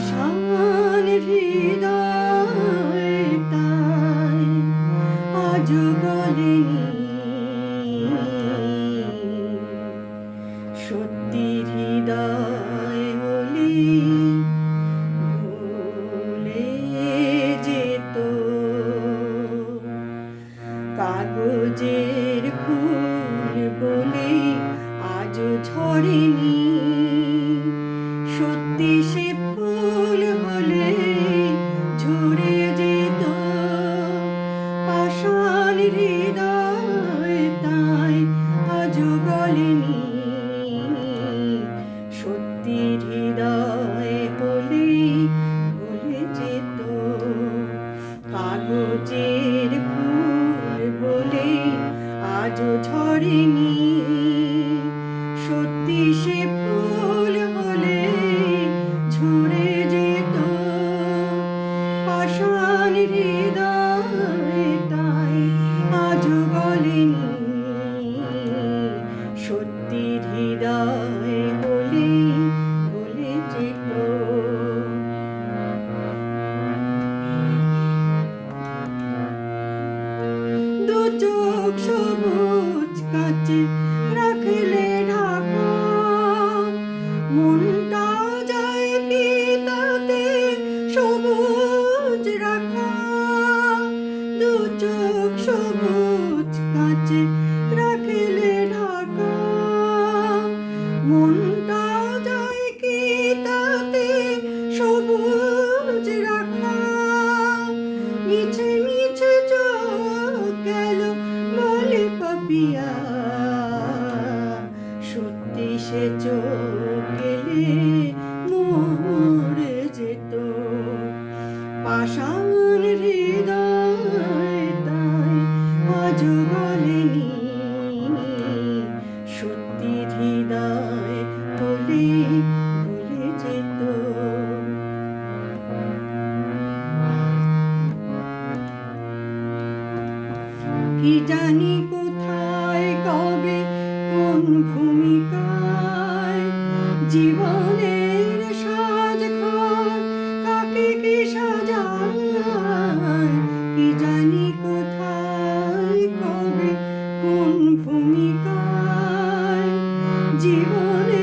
পাষাণ হৃদয় তাই আজ গলেনি, সত্যি হৃদয় হলে ভুলে যেত। কাগজের ফুল বলে আজও ঝরেনি, সত্যি সে ফুল হলে ঝরে যেত। পাষাণ হৃদয় তাই আজও গলেনি, সত্যি হৃদয় হলে ভুলে যেত। কাগজের ফুল বলে আজও ঝরেনি, সত্যি সে ফুল হলে ঝরে যেত। পাষাণ হৃদয় তাই আজও গলেনি, সত্যি হৃদয় হলে ভুলে যেত। দু চোখ সবুজ কাঁচে রাখলে ঢাকা, মনটা যায় কি তাতে সবুজ রাখা। দু চোখ সবুজ কাঁচে রাখলে ঢাকা, মনটা যায় কি তাতে সবুজ রাখা। মিছে মিছে চোখ গেল বলে পাপিয়া, সত্যি সে চোখ গেলে মরে যেত। পাষাণ হৃদয় তাই আজও গলেনি, সত্যি হৃদয় হলে ভুলে যেত। কি জানি কোথায় কবে কোন ভূমিকায় জীবনের সাজঘর কাকে কি সাজায়। কি জানি কোথায় কবে কোন ভূমিকায় জীবনের